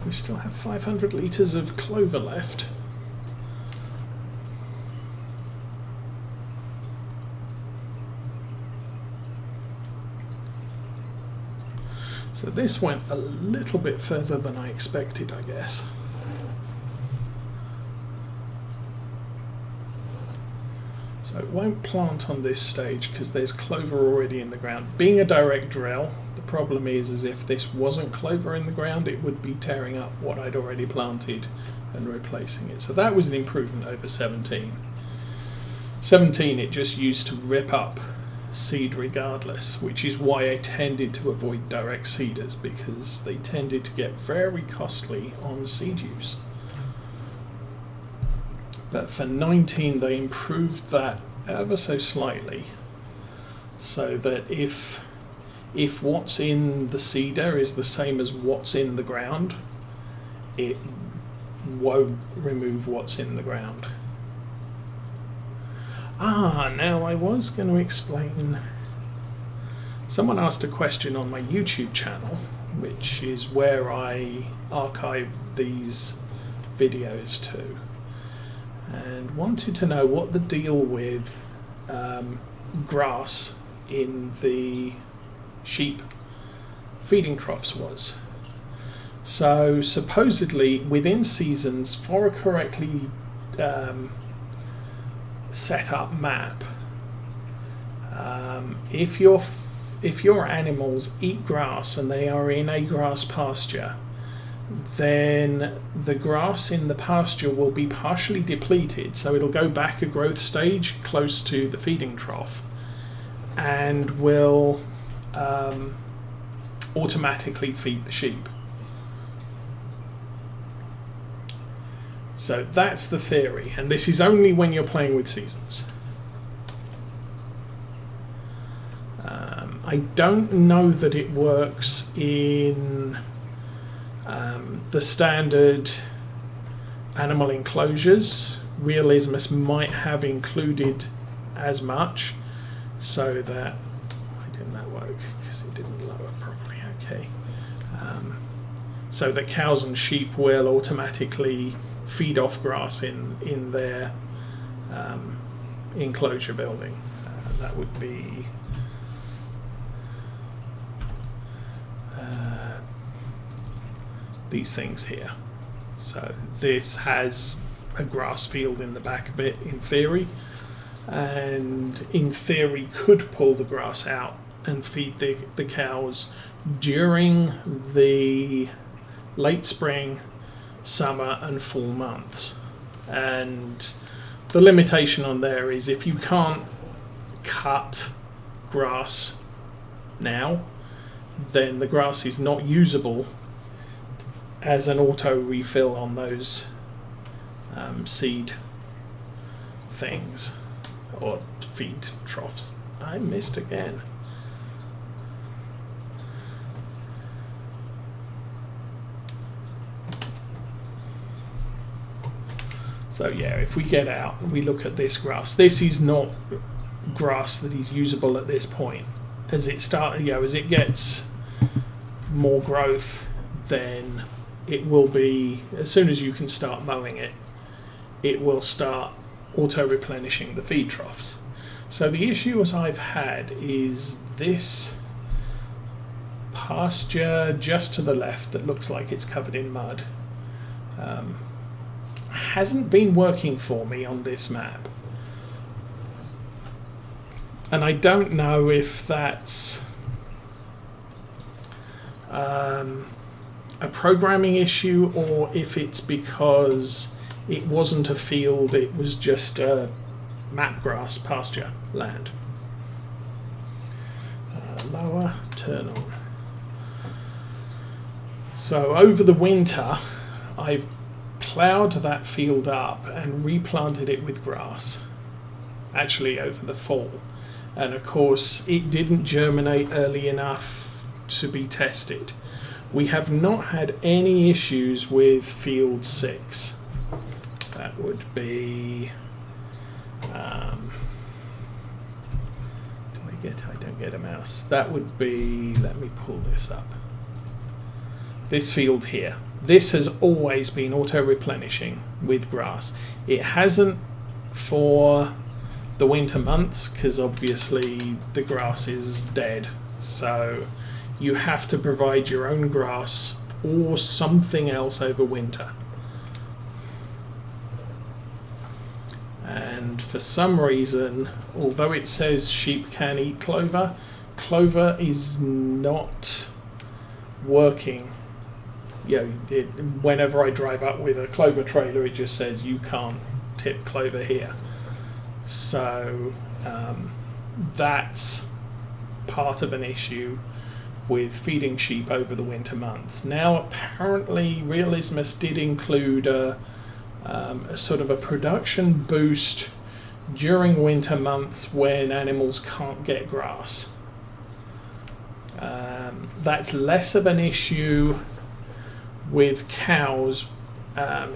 We still have 500 litres of clover left. So this went a little bit further than I expected, I guess. So it won't plant on this stage because there's clover already in the ground. Being a direct drill, the problem is if this wasn't clover in the ground, it would be tearing up what I'd already planted and replacing it. So that was an improvement over 17. 17 it just used to rip up seed regardless, which is why I tended to avoid direct seeders, because they tended to get very costly on seed use. But for 19 they improved that ever so slightly, so that if what's in the seeder is the same as what's in the ground, it won't remove what's in the ground. Now I was going to explain. Someone asked a question on my YouTube channel, which is where I archive these videos to, and wanted to know what the deal with grass in the sheep feeding troughs was. So supposedly within seasons, for a correctly set up map, if your animals eat grass and they are in a grass pasture, then the grass in the pasture will be partially depleted, so it'll go back a growth stage close to the feeding trough and will automatically feed the sheep. So that's the theory, and this is only when you're playing with seasons. I don't know that it works in the standard animal enclosures. Realismus might have included as much, so that why didn't that work? Because it didn't lower properly. Okay, so that cows and sheep will automatically feed off grass in their enclosure building. That would be these things here. So this has a grass field in the back of it in theory, and in theory could pull the grass out and feed the cows during the late spring, summer and fall months. And the limitation on there is if you can't cut grass now, then the grass is not usable as an auto refill on those seed things or feed troughs. I missed again. So yeah, if we get out and we look at this grass, this is not grass that is usable at this point. As it gets more growth, then it will be, as soon as you can start mowing it, it will start auto-replenishing the feed troughs. So the issue as I've had is this pasture just to the left that looks like it's covered in mud hasn't been working for me on this map. And I don't know if that's a programming issue or if it's because it wasn't a field, it was just a map grass pasture land. Lower, turn on. So over the winter I've ploughed that field up and replanted it with grass, actually over the fall, and of course it didn't germinate early enough to be tested. We have not had any issues with field 6. That would be I don't get a mouse. That would be, let me pull this up, this field here. this has always been auto-replenishing with grass. It hasn't for the winter months, because obviously the grass is dead, so you have to provide your own grass or something else over winter. And for some reason, although it says sheep can eat clover, clover is not working. Whenever I drive up with a clover trailer, it just says you can't tip clover here. So that's part of an issue with feeding sheep over the winter months. Now, apparently, Realismus did include a sort of a production boost during winter months when animals can't get grass. That's less of an issue with cows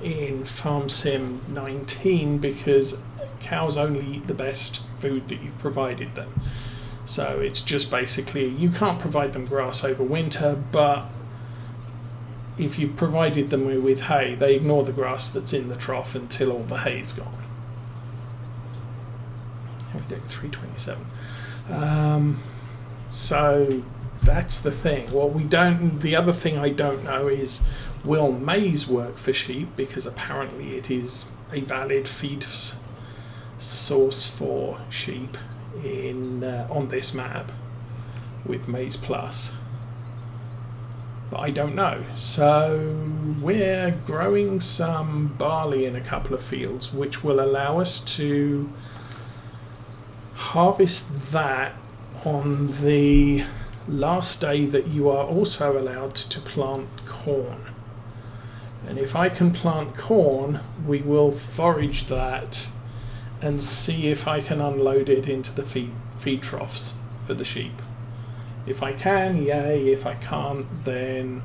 in Farm Sim 19, because cows only eat the best food that you've provided them. So it's just basically, you can't provide them grass over winter, but if you've provided them with hay, they ignore the grass that's in the trough until all the hay's gone. How are we doing? 327. So that's the thing. The other thing I don't know is, will maize work for sheep? Because apparently it is a valid feed source for sheep on this map with Maize Plus. But I don't know. So we're growing some barley in a couple of fields, which will allow us to harvest that on the last day that you are also allowed to plant corn. And if I can plant corn, we will forage that and see if I can unload it into the feed troughs for the sheep. If I can, yay. If I can't, then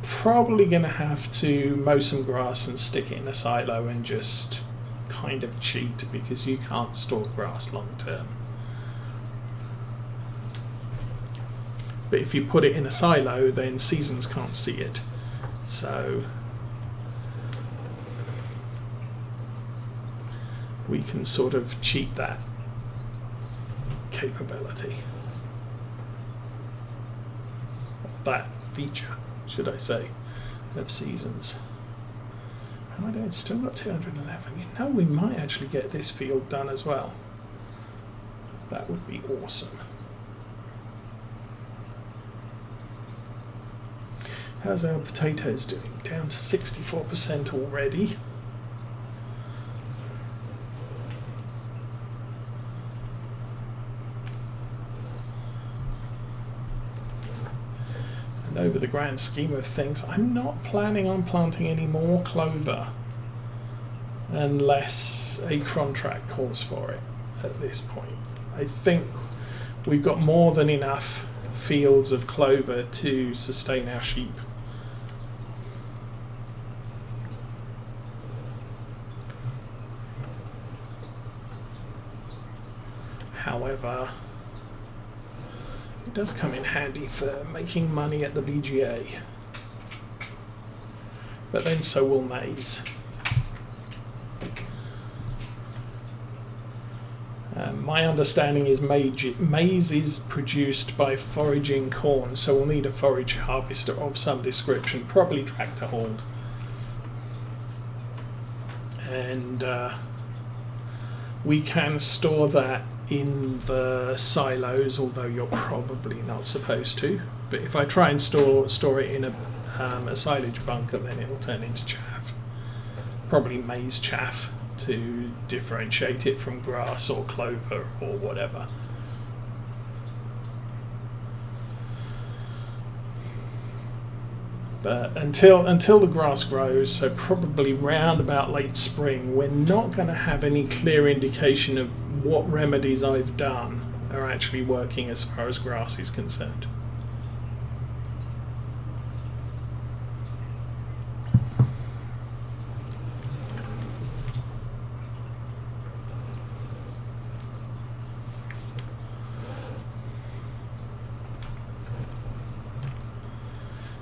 probably going to have to mow some grass and stick it in a silo and just kind of cheat, because you can't store grass long term. But if you put it in a silo, then seasons can't see it. So we can sort of cheat that capability. That feature, should I say, of seasons. How am I doing? Still got 211. You know, we might actually get this field done as well. That would be awesome. How's our potatoes doing? Down to 64% already. And over the grand scheme of things, I'm not planning on planting any more clover unless a contract calls for it at this point. I think we've got more than enough fields of clover to sustain our sheep. However, it does come in handy for making money at the BGA. But then so will maize. My understanding is maize is produced by foraging corn, so we'll need a forage harvester of some description, probably tractor hauled. And we can store that in the silos, although you're probably not supposed to. But if I try and store it in a silage bunker, then it'll turn into chaff. Probably maize chaff, to differentiate it from grass or clover or whatever. But until the grass grows, so probably round about late spring, we're not going to have any clear indication of what remedies I've done are actually working as far as grass is concerned.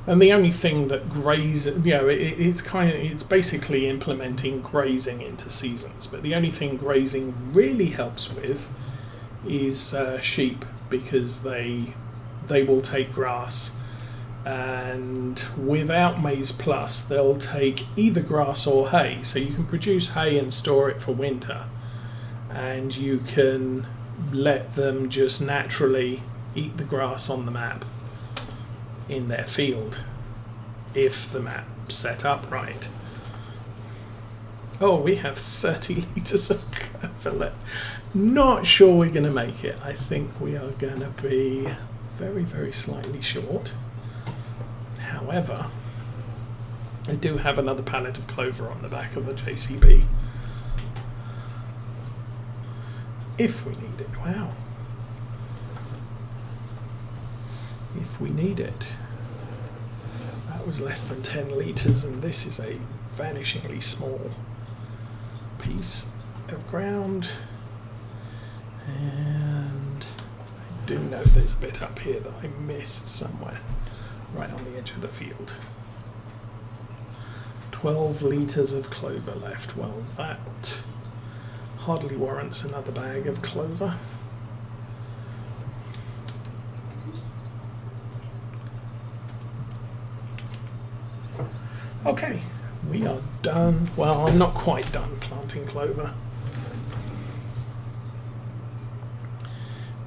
And the only thing that it's basically implementing grazing into seasons. But the only thing grazing really helps with is sheep, because they will take grass, and without Maize Plus they'll take either grass or hay. So you can produce hay and store it for winter, and you can let them just naturally eat the grass on the map in their field, if the map's set up right. Oh, we have 30 litres of clover. Not sure we're going to make it. I think we are going to be very, very slightly short. However, I do have another pallet of clover on the back of the JCB, if we need it. Wow. If we need it. That was less than 10 litres, and this is a vanishingly small piece of ground. And I do know there's a bit up here that I missed somewhere, right on the edge of the field. 12 litres of clover left. Well, that hardly warrants another bag of clover. Okay, we are done. Well, I'm not quite done planting clover.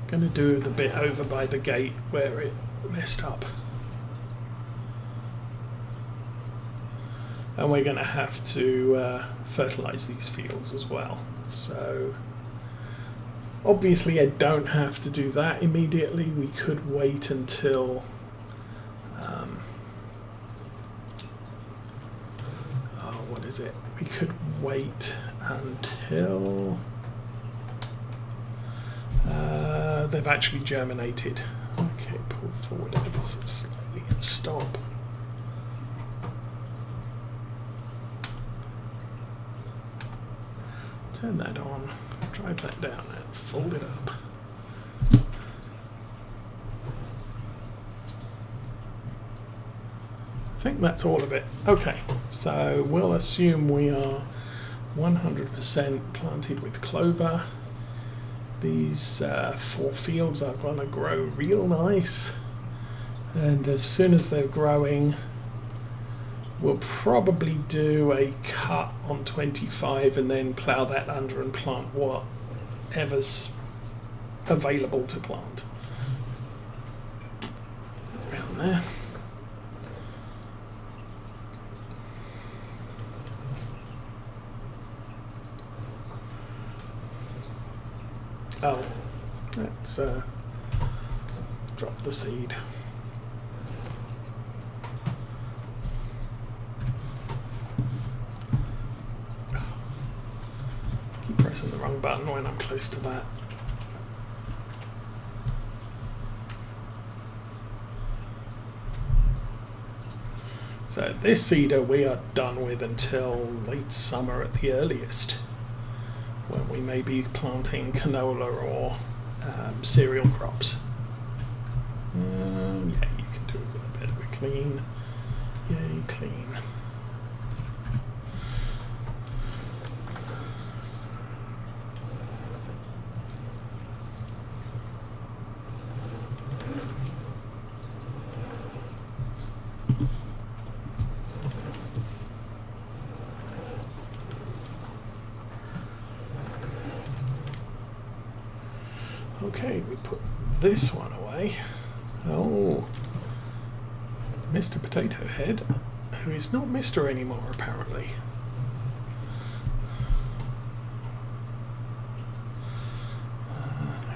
Going to do the bit over by the gate where it messed up. And we're going to have to fertilise these fields as well. So obviously I don't have to do that immediately. We could wait until what is it? We could wait until they've actually germinated. Okay, pull forward ever so slightly and stop. Turn that on, drive that down and fold it up. I think that's all of it. Okay, so we'll assume we are 100% planted with clover. These 4 fields are going to grow real nice, and as soon as they're growing, we'll probably do a cut on 25 and then plough that under and plant whatever's available to plant. Around there. Oh, let's drop the seed. Keep pressing the wrong button when I'm close to that. So this seeder we are done with until late summer at the earliest, when we may be planting canola or cereal crops. Yeah, you can do a bit of a clean. Yay, clean. Okay, we put this one away. Oh, Mr. Potato Head, who is not Mr. anymore apparently.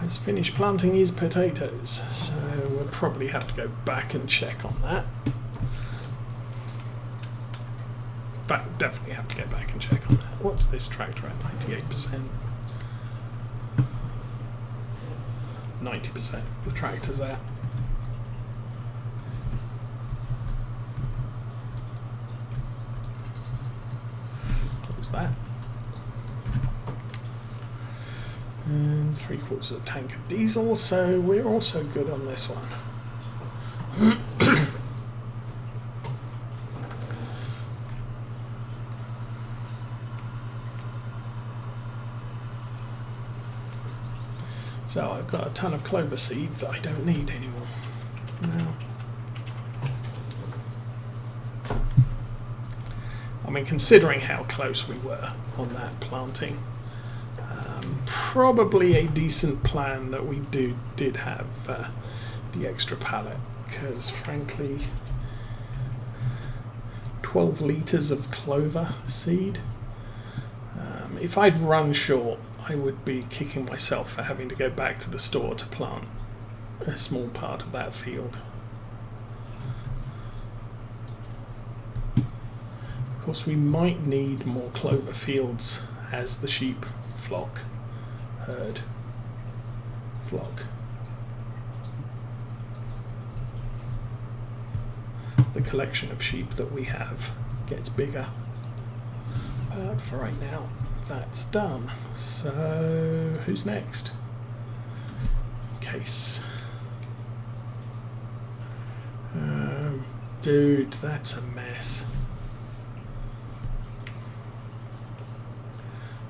Has finished planting his potatoes, so we'll probably have to go back and check on that. In fact, definitely have to go back and check on that. What's this tractor at? 98%? 90% the tractor's at. Close that. And 3/4 of a tank of diesel, so we're also good on this one. So I've got a ton of clover seed that I don't need anymore. Now, I mean, considering how close we were on that planting, probably a decent plan that we did have the extra pallet, because frankly 12 litres of clover seed, if I'd run short I would be kicking myself for having to go back to the store to plant a small part of that field. Of course we might need more clover fields as the sheep flock. The collection of sheep that we have gets bigger. But for right now, that's done. So who's next? Case. Dude, that's a mess.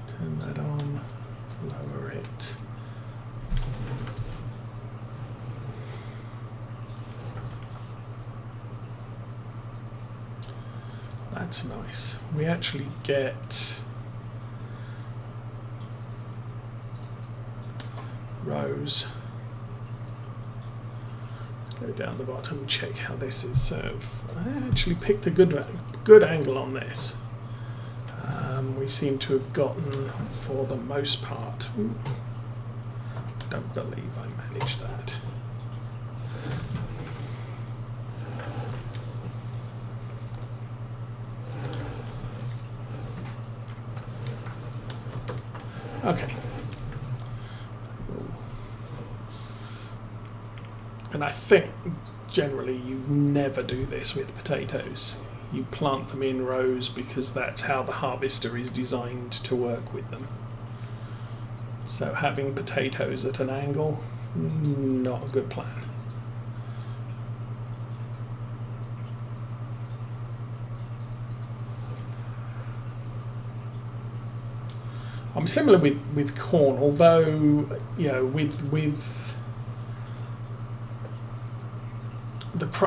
Turn that on, lower it. That's nice. We actually get rows. Let's go down the bottom and check how this is served. I actually picked a good angle on this. We seem to have gotten, for the most part, don't believe I managed that. Okay. And I think generally you never do this with potatoes. You plant them in rows because that's how the harvester is designed to work with them. So having potatoes at an angle, not a good plan. I'm similar with corn, although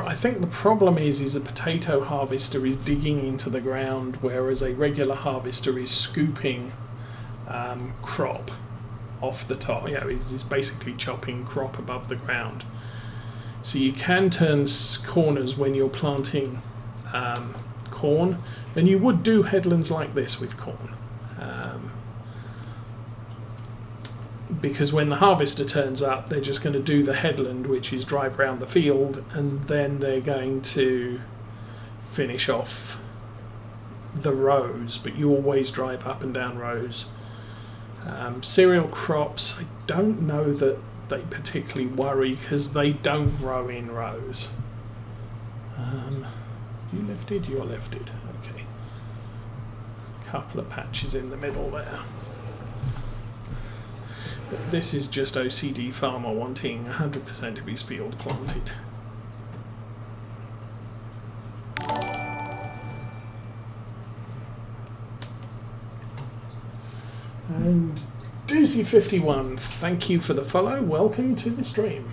I think the problem is a potato harvester is digging into the ground, whereas a regular harvester is scooping crop off the top. Is basically chopping crop above the ground. So you can turn corners when you're planting corn, and you would do headlands like this with corn. Because when the harvester turns up, they're just going to do the headland, which is drive around the field, and then they're going to finish off the rows, but you always drive up and down rows. Cereal crops, I don't know that they particularly worry because they don't grow in rows. You lifted? You're lifted. Okay. A couple of patches in the middle there. But this is just OCD farmer wanting 100% of his field planted. And Doozy51, thank you for the follow. Welcome to the stream.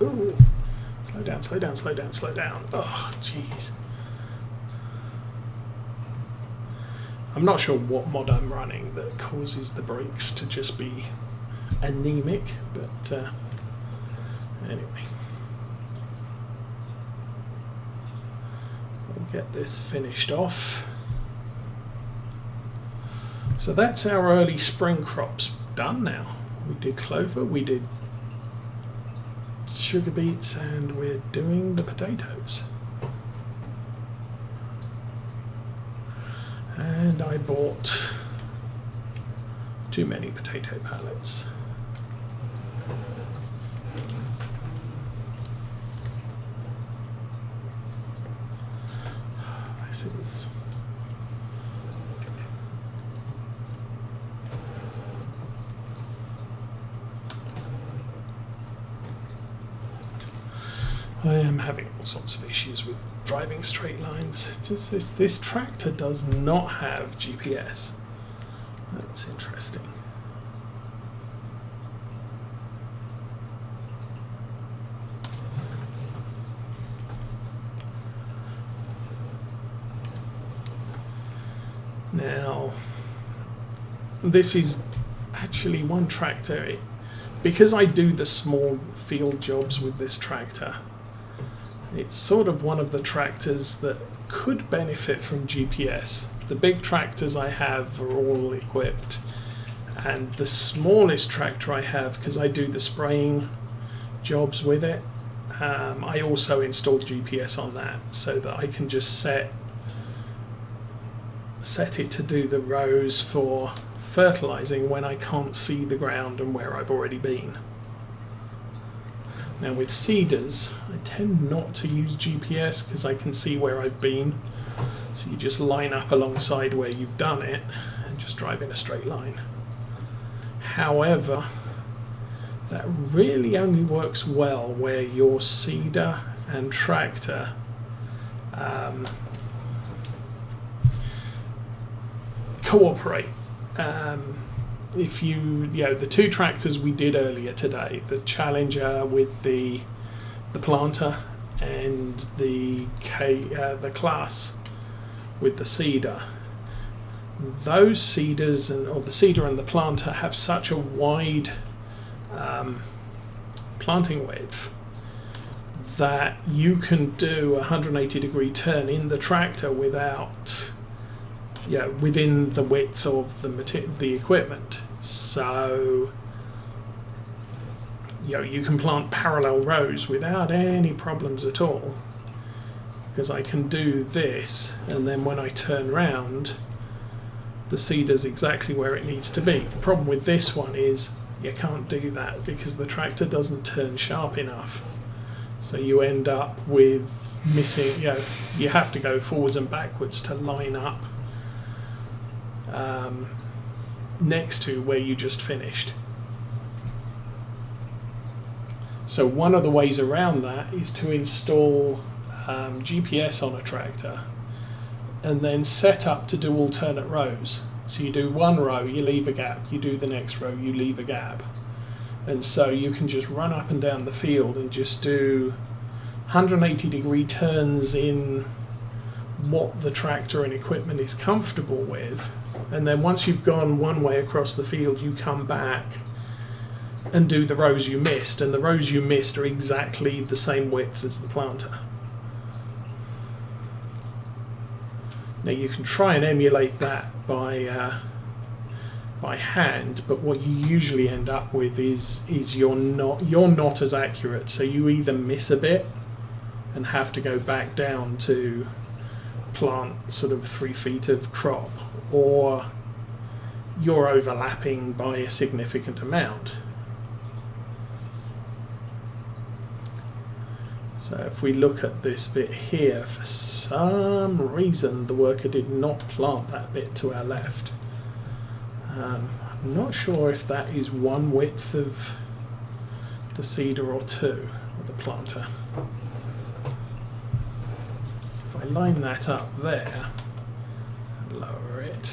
Ooh. Slow down, slow down, slow down, slow down. Oh, jeez. I'm not sure what mod I'm running that causes the brakes to just be anemic, but anyway. We'll get this finished off. So that's our early spring crops done now. We did clover, we did sugar beets, and we're doing the potatoes. And I bought too many potato pallets. This is... I am having all sorts of issues with driving straight lines. Just this tractor does not have GPS. That's interesting. Now, this is actually one tractor. Because I do the small field jobs with this tractor, it's sort of one of the tractors that could benefit from GPS. The big tractors I have are all equipped, and the smallest tractor I have, because I do the spraying jobs with it, I also installed GPS on that so that I can just set it to do the rows for fertilizing when I can't see the ground and where I've already been. Now with seeders, I tend not to use GPS because I can see where I've been. So you just line up alongside where you've done it and just drive in a straight line. However, that really only works well where your seeder and tractor cooperate. If the two tractors we did earlier today, the Challenger with the planter and the Class with the seeder, those seeders or the seeder and the planter have such a wide planting width that you can do a 180-degree turn in the tractor without within the width of the equipment. So you can plant parallel rows without any problems at all, because I can do this, and then when I turn round, the seeder's exactly where it needs to be. The problem with this one is you can't do that because the tractor doesn't turn sharp enough. So you end up with missing, you have to go forwards and backwards to line up next to where you just finished. So one of the ways around that is to install GPS on a tractor and then set up to do alternate rows. So you do one row, you leave a gap, you do the next row, you leave a gap. And so you can just run up and down the field and just do 180-degree turns in what the tractor and equipment is comfortable with. And then once you've gone one way across the field, you come back and do the rows you missed. And the rows you missed are exactly the same width as the planter. Now you can try and emulate that by hand, but what you usually end up with is you're not as accurate. So you either miss a bit and have to go back down to plant sort of 3 feet of crop, or you're overlapping by a significant amount. So if we look at this bit here, for some reason the worker did not plant that bit to our left. I'm not sure if that is one width of the seeder or two of the planter. If I line that up there and lower it,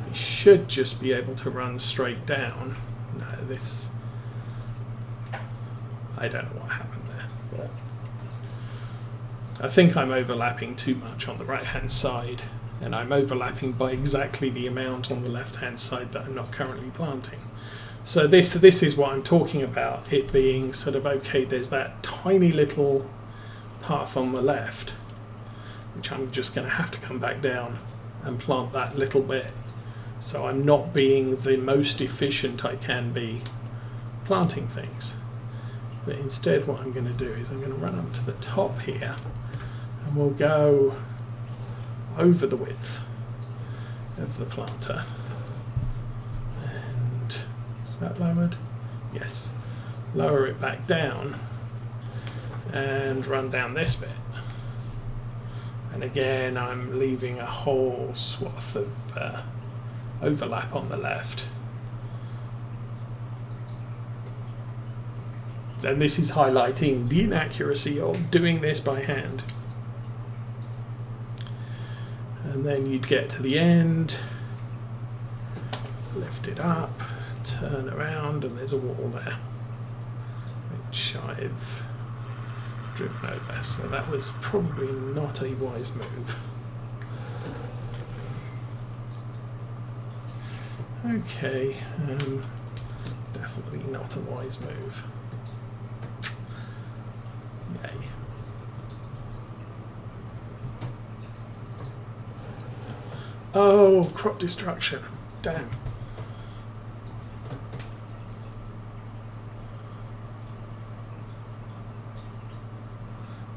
we should just be able to run straight down. No, this, I don't know what happened there, but I think I'm overlapping too much on the right hand side, and I'm overlapping by exactly the amount on the left hand side that I'm not currently planting. So this is what I'm talking about, it being sort of, okay, there's that tiny little path on the left, which I'm just going to have to come back down and plant that little bit. So I'm not being the most efficient I can be planting things. But instead what I'm going to do is I'm going to run up to the top here, and we'll go over the width of the planter. And is that lowered? Yes. Lower it back down and run down this bit. And again, I'm leaving a whole swath of overlap on the left. And this is highlighting the inaccuracy of doing this by hand. And then you'd get to the end, lift it up, turn around, and there's a wall there, which I've driven over. So that was probably not a wise move. Okay, definitely not a wise move. Yay. Oh, crop destruction. Damn.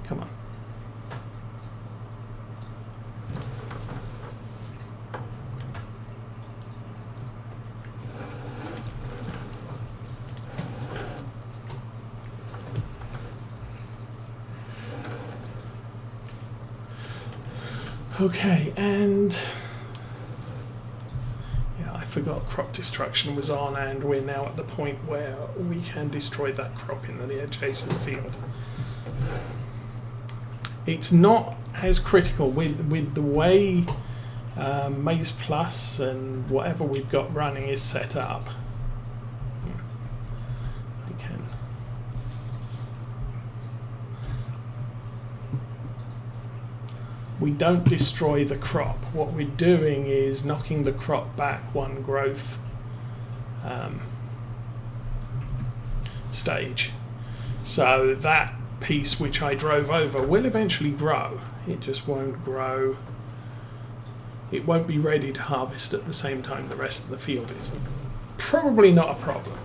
Come on. Okay, and yeah, I forgot crop destruction was on, and we're now at the point where we can destroy that crop in the adjacent field. It's not as critical with the way Maize Plus and whatever we've got running is set up. We don't destroy the crop. What we're doing is knocking the crop back one growth stage. So that piece which I drove over will eventually grow. It just won't grow. It won't be ready to harvest at the same time the rest of the field is. Probably not a problem.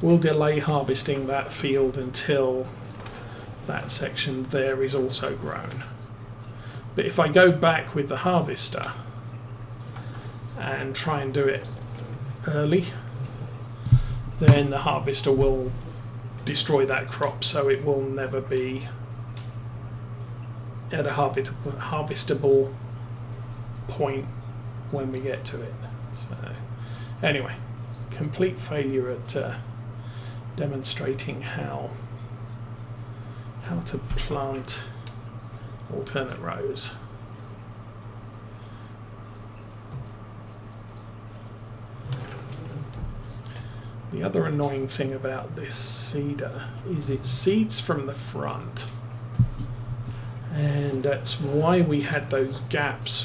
We'll delay harvesting that field until that section there is also grown. But if I go back with the harvester and try and do it early, then the harvester will destroy that crop, so it will never be at a harvestable point when we get to it. So anyway, complete failure at demonstrating how to plant alternate rows. The other annoying thing about this seeder is it seeds from the front, and that's why we had those gaps